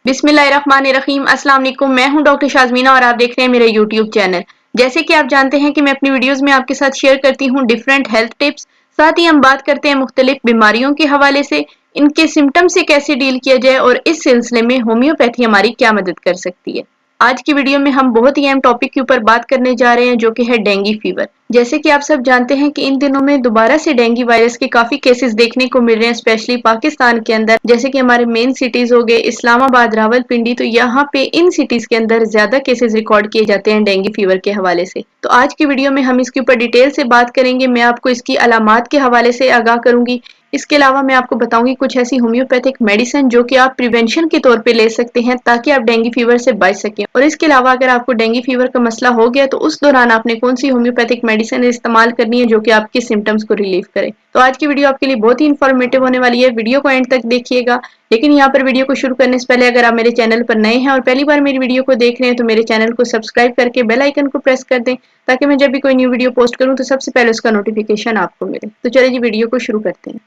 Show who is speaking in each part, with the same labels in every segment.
Speaker 1: बिस्मिल्लाहिर्रहमानिर्रहीम। अस्सलाम वालेकुम। मैं हूं डॉक्टर शाज़मीना और आप देख रहे हैं मेरा यूट्यूब चैनल। जैसे कि आप जानते हैं कि मैं अपनी वीडियोस में आपके साथ शेयर करती हूं डिफरेंट हेल्थ टिप्स। साथ ही हम बात करते हैं मुख्तलिफ बीमारियों के हवाले से, इनके सिम्टम से कैसे डील किया जाए और इस सिलसिले में होम्योपैथी हमारी क्या मदद कर सकती है। आज की वीडियो में हम बहुत ही अहम टॉपिक के ऊपर बात करने जा रहे हैं जो कि है डेंगू फीवर। जैसे कि आप सब जानते हैं कि इन दिनों में दोबारा से डेंगू वायरस के काफी केसेस देखने को मिल रहे हैं, स्पेशली पाकिस्तान के अंदर। जैसे कि हमारे मेन सिटीज हो गए इस्लामाबाद, रावलपिंडी, तो यहाँ पे इन सिटीज के अंदर ज्यादा केसेस रिकॉर्ड किए जाते हैं डेंगू फीवर के हवाले से। तो आज की वीडियो में हम इसके ऊपर डिटेल से बात करेंगे। मैं आपको इसकी अलामात के हवाले से आगाह करूंगी। इसके अलावा मैं आपको बताऊंगी कुछ ऐसी होम्योपैथिक मेडिसिन जो कि आप प्रिवेंशन के तौर पे ले सकते हैं ताकि आप डेंगू फीवर से बच सकें। और इसके अलावा अगर आपको डेंगू फीवर का मसला हो गया तो उस दौरान आपने कौन सी होम्योपैथिक मेडिसिन इस्तेमाल करनी है जो कि आपके सिम्टम्स को रिलीव करे। तो आज की वीडियो आपके लिए बहुत ही इन्फॉर्मेटिव होने वाली है, वीडियो को एंड तक देखिएगा। लेकिन यहाँ पर वीडियो को शुरू करने से पहले अगर आप मेरे चैनल पर नए हैं और पहली बार मेरी वीडियो को देख रहे हैं तो मेरे चैनल को सब्सक्राइब करके बेल आइकन को प्रेस कर दें ताकि मैं जब भी कोई न्यू वीडियो पोस्ट करूं तो सबसे पहले उसका नोटिफिकेशन आपको मिले। तो चलिए जी वीडियो को शुरू करते हैं।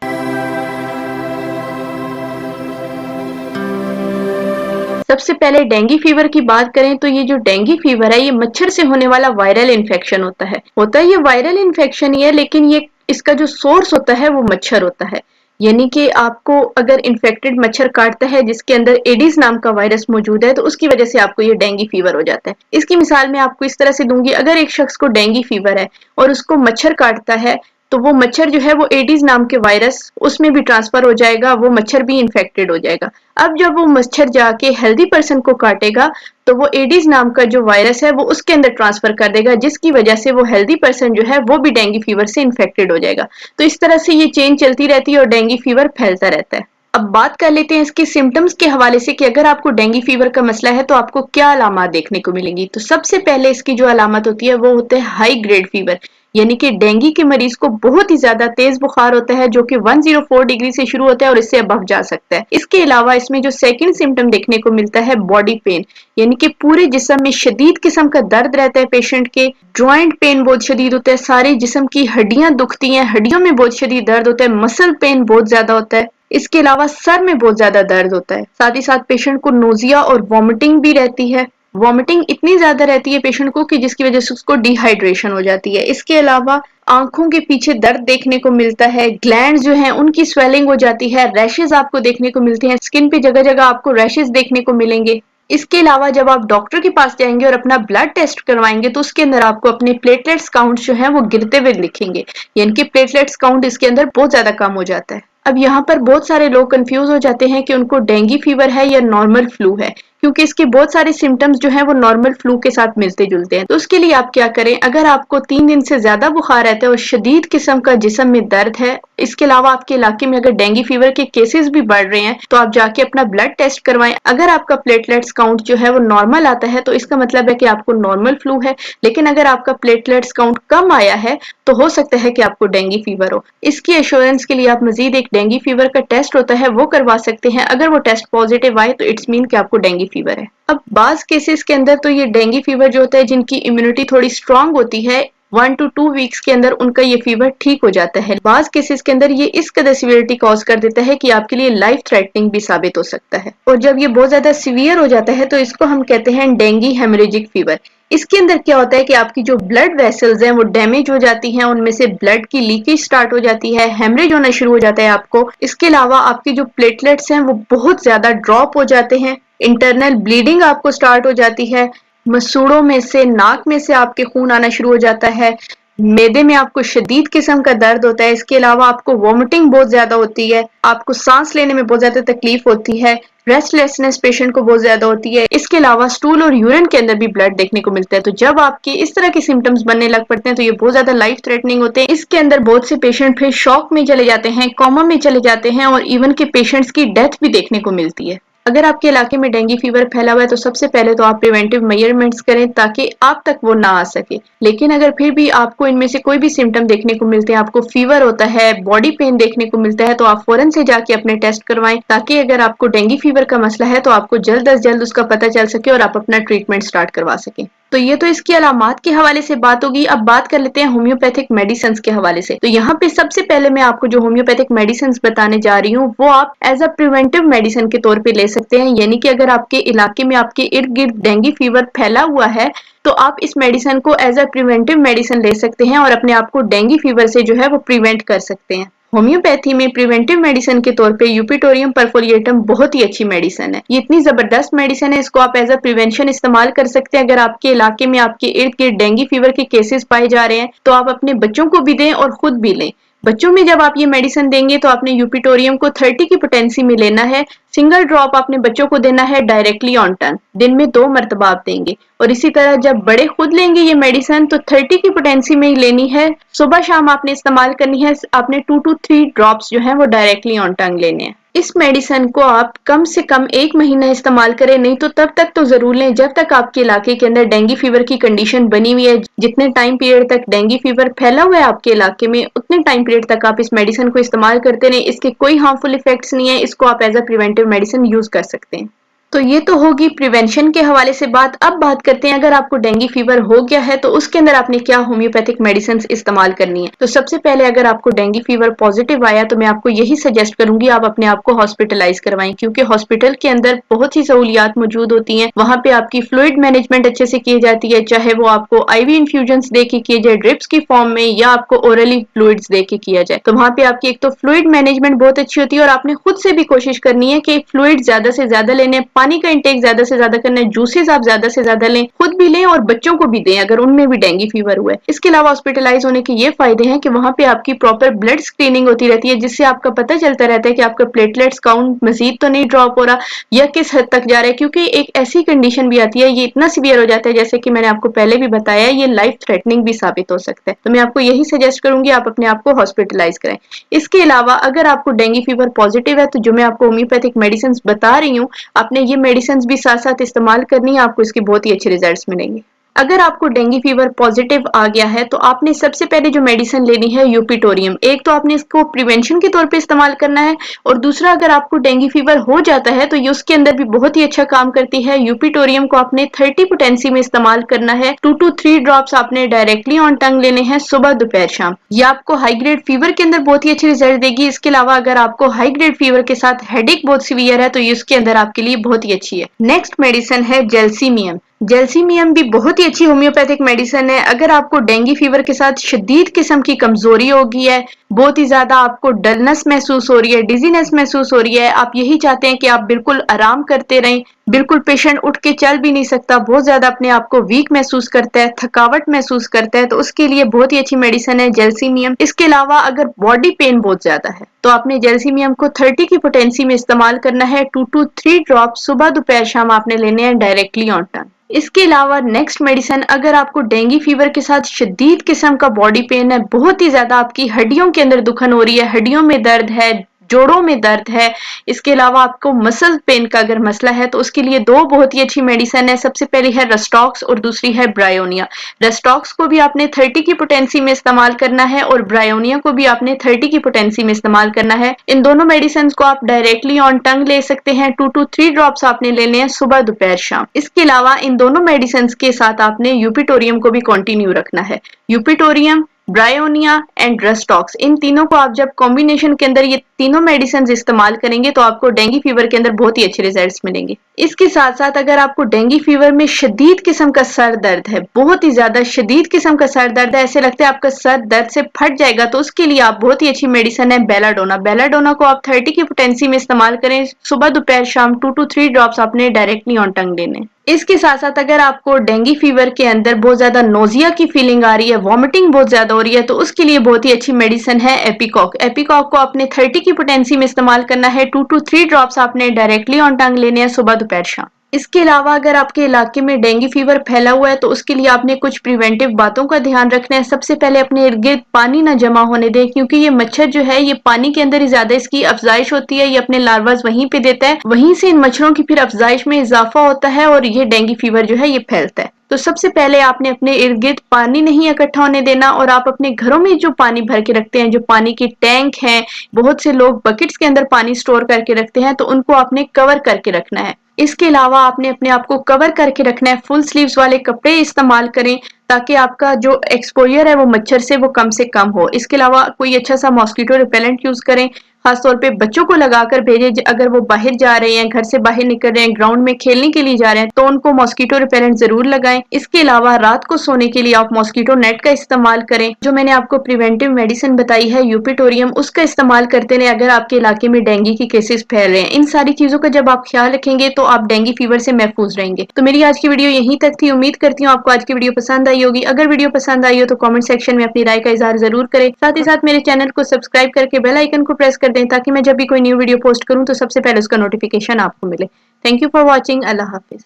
Speaker 1: सबसे पहले डेंगू फीवर की बात करें तो ये जो डेंगू फीवर है ये मच्छर से होने वाला वायरल इन्फेक्शन होता है ये वायरल इन्फेक्शन ही है, लेकिन ये इसका जो सोर्स होता है वो मच्छर होता है। यानी कि आपको अगर इन्फेक्टेड मच्छर काटता है जिसके अंदर एडिस नाम का वायरस मौजूद है तो उसकी वजह से आपको ये डेंगू फीवर हो जाता है। इसकी मिसाल मैं आपको इस तरह से दूंगी, अगर एक शख्स को डेंगू फीवर है और उसको मच्छर काटता है तो वो मच्छर जो है वो एडिस नाम के वायरस उसमें भी ट्रांसफर हो जाएगा, वो मच्छर भी इन्फेक्टेड हो जाएगा। अब जब वो मच्छर जाके हेल्दी पर्सन को काटेगा तो वो एडिस नाम का जो वायरस है वो उसके अंदर ट्रांसफर कर देगा, जिसकी वजह से वो हेल्दी पर्सन जो है वो भी डेंगू फीवर से इन्फेक्टेड हो जाएगा। तो इस तरह से ये चेन चलती रहती है और डेंगू फीवर फैलता रहता है। अब बात कर लेते हैं इसके सिम्टम्स के हवाले से कि अगर आपको डेंगू फीवर का मसला है तो आपको क्या अलामत देखने को मिलेंगी। तो सबसे पहले इसकी जो अलामत होती है वो होता है हाई ग्रेड फीवर, यानी कि डेंगू के मरीज को बहुत ही ज्यादा तेज बुखार होता है जो कि 104 डिग्री से शुरू होता है और इससे अबव जा सकता है। इसके अलावा इसमें जो सेकंड सिम्टम देखने को मिलता है बॉडी पेन, यानी कि पूरे जिस्म में शदीद किस्म का दर्द रहता है पेशेंट के। जॉइंट पेन बहुत शदीद होता है, सारे जिस्म की हड्डियां दुखती हैं, हड्डियों में बहुत शदीद दर्द होता है, मसल पेन बहुत ज्यादा होता है। इसके अलावा सर में बहुत ज्यादा दर्द होता है। साथ ही साथ पेशेंट को नोजिया और वॉमिटिंग भी रहती है। वॉमिटिंग इतनी ज्यादा रहती है पेशेंट को कि जिसकी वजह से उसको डिहाइड्रेशन हो जाती है। इसके अलावा आंखों के पीछे दर्द देखने को मिलता है, ग्लैंड जो है उनकी स्वेलिंग हो जाती है, रैशेज आपको देखने को मिलते हैं, स्किन पे जगह जगह आपको रैशेज देखने को मिलेंगे। इसके अलावा जब आप डॉक्टर के पास जाएंगे और अपना ब्लड टेस्ट करवाएंगे तो उसके अंदर आपको अपने प्लेटलेट्स काउंट जो है वो गिरते हुए लिखेंगे, यानी कि प्लेटलेट्स काउंट इसके अंदर बहुत ज्यादा कम हो जाता है। अब यहाँ पर बहुत सारे लोग कंफ्यूज हो जाते हैं कि उनको डेंगू फीवर है या नॉर्मल फ्लू है, क्योंकि इसके बहुत सारे सिम्टम्स जो है वो नॉर्मल फ्लू के साथ मिलते जुलते हैं। तो उसके लिए आप क्या करें, अगर आपको 3 दिन से ज्यादा बुखार रहता है और शदीद किस्म का जिस्म में दर्द है, इसके अलावा आपके इलाके में अगर डेंगू फीवर के केसेस भी बढ़ रहे हैं तो आप जाके अपना ब्लड टेस्ट करवाएं। अगर आपका प्लेटलेट्स काउंट जो है वो नॉर्मल आता है तो इसका मतलब है कि आपको नॉर्मल फ्लू है, लेकिन अगर आपका प्लेटलेट्स काउंट कम आया है तो हो सकता है कि आपको डेंगू फीवर हो। इसकी एश्योरेंस के लिए आप मजीद एक डेंगू फीवर का टेस्ट होता है वो करवा सकते हैं। अगर वो टेस्ट पॉजिटिव आए तो इट्स मीन कि आपको डेंगू फीवर है। अब बाज केसेस के अंदर तो ये डेंगू फीवर जो होता है जिनकी इम्यूनिटी थोड़ी स्ट्रांग होती है 1 to 2 वीक्स के अंदर उनका ये फीवर ठीक हो जाता है। बाज केसेस के अंदर ये इस कदर सिवियरिटी कॉज कर देता है कि आपके लिए लाइफ थ्रेटनिंग भी साबित हो सकता है। और जब ये बहुत ज्यादा सीवियर हो जाता है तो इसको हम कहते हैं डेंगू हेमरेजिक फीवर। इसके अंदर क्या होता है कि आपकी जो ब्लड वेसल्स हैं वो डैमेज हो जाती हैं, उनमें से ब्लड की लीकेज स्टार्ट हो जाती है, हेमरेज होना शुरू हो जाता है आपको। इसके अलावा आपके जो प्लेटलेट्स हैं वो बहुत ज्यादा ड्रॉप हो जाते हैं, इंटरनल ब्लीडिंग आपको स्टार्ट हो जाती है, मसूड़ों में से, नाक में से आपके खून आना शुरू हो जाता है, मैदे में आपको शदीद किस्म का दर्द होता है। इसके अलावा आपको वॉमिटिंग बहुत ज्यादा होती है, आपको सांस लेने में बहुत ज्यादा तकलीफ होती है, रेस्टलेसनेस पेशेंट को बहुत ज्यादा होती है। इसके अलावा स्टूल और यूरिन के अंदर भी ब्लड देखने को मिलता है। तो जब आपके इस तरह के सिम्टम्स बनने लग पड़ते हैं तो ये बहुत ज्यादा लाइफ थ्रेटनिंग होते हैं। इसके अंदर बहुत से पेशेंट फिर शॉक में चले जाते हैं, कोमा में चले जाते हैं और इवन के पेशेंट्स की डेथ भी देखने को मिलती है। अगर आपके इलाके में डेंगू फीवर फैला हुआ है तो सबसे पहले तो आप प्रिवेंटिव मेजरमेंट्स करें ताकि आप तक वो ना आ सके। लेकिन अगर फिर भी आपको इनमें से कोई भी सिम्टम देखने को मिलते हैं, आपको फीवर होता है, बॉडी पेन देखने को मिलता है, तो आप फौरन से जाके अपने टेस्ट करवाएं ताकि अगर आपको डेंगू फीवर का मसला है तो आपको जल्द अज जल्द उसका पता चल सके और आप अपना ट्रीटमेंट स्टार्ट करवा सकें। तो ये तो इसकी अलामात के हवाले से बात होगी। अब बात कर लेते हैं होम्योपैथिक मेडिसिन के हवाले से। तो यहाँ पे सबसे पहले मैं आपको जो होम्योपैथिक मेडिसिन बताने जा रही हूँ वो आप एज अ प्रिवेंटिव मेडिसिन के तौर पे ले सकते हैं। यानी कि अगर आपके इलाके में आपके इर्द गिर्द डेंगू फीवर फैला हुआ है तो आप इस मेडिसिन को एज अ प्रिवेंटिव मेडिसिन ले सकते हैं और अपने आप को डेंगू फीवर से जो है वो प्रिवेंट कर सकते हैं। होम्योपैथी में प्रिवेंटिव मेडिसिन के तौर पे यूपिटोरियम परफोलिएटम बहुत ही अच्छी मेडिसिन है। ये इतनी जबरदस्त मेडिसिन है, इसको आप एज अ प्रिवेंशन इस्तेमाल कर सकते हैं। अगर आपके इलाके में आपके इर्द गिर्द डेंगू फीवर के केसेस पाए जा रहे हैं तो आप अपने बच्चों को भी दें और खुद भी लें। बच्चों में जब आप ये मेडिसिन देंगे तो आपने यूपिटोरियम को 30 की पोटेंसी में लेना है। सिंगल ड्रॉप आपने बच्चों को देना है डायरेक्टली ऑन टंग, दिन में 2 मरतबा आप देंगे। और इसी तरह जब बड़े खुद लेंगे ये मेडिसिन तो 30 की पोटेंसी में ही लेनी है। सुबह शाम आपने इस्तेमाल करनी है। आपने 2 to 3 ड्रॉप्स जो है वो डायरेक्टली ऑन टंग लेने हैं। इस मेडिसिन को आप कम से कम 1 महीना इस्तेमाल करें, नहीं तो तब तक तो जरूर लें जब तक आपके इलाके के अंदर डेंगू फीवर की कंडीशन बनी हुई है। जितने टाइम पीरियड तक डेंगू फीवर फैला हुआ है आपके इलाके में उतने टाइम पीरियड तक आप इस मेडिसिन को इस्तेमाल करते रहें। इसके कोई हार्मफुल इफेक्ट्स नहीं है, इसको आप as a preventive medicine use कर सकते हैं। तो ये तो होगी प्रिवेंशन के हवाले से बात। अब बात करते हैं अगर आपको डेंगू फीवर हो गया है तो उसके अंदर आपने क्या होम्योपैथिक मेडिसिन इस्तेमाल करनी है। तो सबसे पहले अगर आपको डेंगू फीवर पॉजिटिव आया तो मैं आपको यही सजेस्ट करूंगी आप अपने आप को हॉस्पिटलाइज करवाएं, क्योंकि हॉस्पिटल के अंदर बहुत ही सहूलियात मौजूद होती हैं। वहां पे आपकी फ्लूइड मैनेजमेंट अच्छे से की जाती है, चाहे वो आपको आईवी इन्फ्यूजन दे के किए जाए ड्रिप्स की फॉर्म में या आपको ओरली फ्लूइड्स दे के किया जाए। तो वहां पे आपकी एक तो फ्लूइड मैनेजमेंट बहुत अच्छी होती है और आपने खुद से भी कोशिश करनी है कि फ्लूइड ज्यादा से ज्यादा लेने, पानी का इंटेक ज्यादा से ज्यादा करना है, जूसेस आप ज्यादा से ज्यादा लें, खुद भी लें और बच्चों को भी दें अगर उनमें भी डेंगू फीवर हुआ है। इसके अलावा हॉस्पिटलाइज होने के ये फायदे हैं कि वहां पे आपकी प्रॉपर ब्लड स्क्रीनिंग होती रहती है, जिससे आपका पता चलता रहता है कि आपका प्लेटलेट्स काउंट मजीद तो नहीं ड्रॉप हो रहा या किस हद तक जा रहा है। क्योंकि एक ऐसी कंडीशन भी आती है, ये इतना सीवियर हो जाता है जैसे कि मैंने आपको पहले भी बताया, ये लाइफ थ्रेटनिंग भी साबित हो सकता है। तो मैं आपको यही सजेस्ट करूंगी आप अपने आप को हॉस्पिटलाइज करें। इसके अलावा अगर आपको डेंगू फीवर पॉजिटिव है तो जो मैं आपको होम्योपैथिक मेडिसिन बता रही हूँ आपने ये मेडिसिन भी साथ साथ इस्तेमाल करनी है, आपको इसके बहुत ही अच्छे रिजल्ट्स मिलेंगे। अगर आपको डेंगू फीवर पॉजिटिव आ गया है तो आपने सबसे पहले जो मेडिसिन लेनी है यूपिटोरियम। एक तो आपने इसको प्रिवेंशन के तौर पे इस्तेमाल करना है और दूसरा अगर आपको डेंगू फीवर हो जाता है तो ये उसके अंदर भी बहुत ही अच्छा काम करती है। यूपिटोरियम को आपने 30 पोटेंसी में इस्तेमाल करना है। 2 to 3 ड्रॉप्स आपने डायरेक्टली ऑन टंग लेने हैं सुबह दोपहर शाम। ये आपको हाई ग्रेड फीवर के अंदर बहुत ही अच्छी रिजल्ट देगी। इसके अलावा अगर आपको हाई ग्रेड फीवर के साथ हेडेक बहुत सीवियर है तो ये उसके अंदर आपके लिए बहुत ही अच्छी है। नेक्स्ट मेडिसिन है जेल्सीमियम। जेल्सीमियम भी बहुत ही अच्छी होम्योपैथिक मेडिसिन है। अगर आपको डेंगू फीवर के साथ शदीद किस्म की कमजोरी हो गई है, बहुत ही ज्यादा आपको डलनेस महसूस हो रही है, डिजीनेस महसूस हो रही है, आप यही चाहते हैं कि आप बिल्कुल आराम करते रहें, बिल्कुल पेशेंट उठ के चल भी नहीं सकता, बहुत ज्यादा अपने आप को वीक महसूस करता है, थकावट महसूस करता है, तो उसके लिए बहुत ही अच्छी मेडिसिन है जेल्सीमियम। इसके अलावा अगर बॉडी पेन बहुत ज्यादा है तो आपने जेल्सीमियम को 30 की पोटेंसी में इस्तेमाल करना है। 2 to 3 ड्रॉप सुबह दोपहर शाम आपने लेने हैं डायरेक्टली ऑन टंग। इसके अलावा नेक्स्ट मेडिसिन अगर आपको डेंगू फीवर के साथ शदीद किस्म का बॉडी पेन है, बहुत ही ज्यादा आपकी हड्डियों के अंदर दुखन हो रही है, हड्डियों में दर्द है, जोड़ों में दर्द है, इसके अलावा आपको मसल पेन का अगर मसला है तो उसके लिए 2 बहुत ही अच्छी मेडिसिन है। सबसे पहली है रेस्टॉक्स और दूसरी है ब्रायोनिया। रेस्टॉक्स को भी आपने 30 की पोटेंसी में इस्तेमाल करना है और ब्रायोनिया को भी आपने 30 की पोटेंसी में इस्तेमाल करना है। इन दोनों मेडिसिन को आप डायरेक्टली ऑन टंग ले सकते हैं। 2 to 3 ड्रॉप्स आपने लेने हैं सुबह दोपहर शाम। इसके अलावा इन दोनों मेडिसिन के साथ आपने यूपिटोरियम को भी कंटिन्यू रखना है। यूपिटोरियम, ब्रायोनिया एंड रेस्टॉक्स, इन तीनों को आप जब कॉम्बिनेशन के अंदर ये तीनों मेडिसिन इस्तेमाल करेंगे तो आपको डेंगू फीवर के अंदर बहुत ही अच्छे रिजल्ट्स मिलेंगे। इसके साथ साथ अगर आपको डेंगू फीवर में शदीद किस्म का सर दर्द है, बहुत ही ज्यादा शदीद किस्म का सर दर्द है, ऐसे लगता है आपका सर दर्द से फट जाएगा, तो उसके लिए आप बहुत ही अच्छी मेडिसिन है बेलाडोना। बेलाडोना को आप 30 की पोटेंसी में इस्तेमाल करें सुबह दोपहर शाम। 2 to 3 ड्रॉप्स आपने डायरेक्टली ऑन टंग देने। इसके साथ साथ अगर आपको डेंगू फीवर के अंदर बहुत ज्यादा नोजिया की फीलिंग आ रही है, वॉमिटिंग बहुत ज्यादा हो रही है, तो उसके लिए बहुत ही अच्छी मेडिसिन है एपिकॉक। एपिकॉक को आपने 30 की पोटेंसी में इस्तेमाल करना है। 2 to 3 ड्रॉप्स आपने डायरेक्टली ऑन टंग लेने हैं सुबह दोपहर शाम। इसके अलावा अगर आपके इलाके में डेंगू फीवर फैला हुआ है तो उसके लिए आपने कुछ प्रिवेंटिव बातों का ध्यान रखना है। सबसे पहले अपने इर्द गिर्द पानी ना जमा होने दें, क्योंकि ये मच्छर जो है ये पानी के अंदर ही ज्यादा इसकी अफजाइश होती है, ये अपने लार्वाज वहीं पे देता है, वहीं से इन मच्छरों की फिर अफजाइश में इजाफा होता है और ये डेंगू फीवर जो है ये फैलता है। तो सबसे पहले आपने अपने इर्द गिर्द पानी नहीं इकट्ठा होने देना और आप अपने घरों में जो पानी भर के रखते हैं, जो पानी की टैंक हैं, बहुत से लोग बकेट्स के अंदर पानी स्टोर करके रखते हैं, तो उनको आपने कवर करके रखना है। इसके अलावा आपने अपने आप को कवर करके रखना है, फुल स्लीव्स वाले कपड़े इस्तेमाल करें ताकि आपका जो एक्सपोजर है वो मच्छर से कम हो। इसके अलावा कोई अच्छा सा मॉस्किटो रिपेलेंट यूज करें, खासतौर पे बच्चों को लगाकर भेजें। अगर वो बाहर जा रहे हैं, घर से बाहर निकल रहे हैं, ग्राउंड में खेलने के लिए जा रहे हैं, तो उनको मॉस्किटो रिपेलेंट जरूर लगाएं। इसके अलावा रात को सोने के लिए आप मॉस्किटो नेट का इस्तेमाल करें। जो मैंने आपको प्रिवेंटिव मेडिसिन बताई है यूपिटोरियम, उसका इस्तेमाल करते रहे अगर आपके इलाके में डेंगू की केसेस फैल रहे हैं। इन सारी चीजों का जब आप ख्याल रखेंगे तो आप डेंगू फीवर से महफूज रहेंगे। तो मेरी आज की वीडियो यहीं तक थी। उम्मीद करती हूँ आपको आज की वीडियो पसंद आई होगी। अगर वीडियो पसंद आई हो तो कमेंट सेक्शन में अपनी राय का इजहार जरूर करें। साथ ही साथ मेरे चैनल को सब्सक्राइब करके बेल आइकन को प्रेस कर दें ताकि मैं जब भी कोई न्यू वीडियो पोस्ट करूं तो सबसे पहले उसका नोटिफिकेशन आपको मिले। Thank you for watching. Allah Hafiz.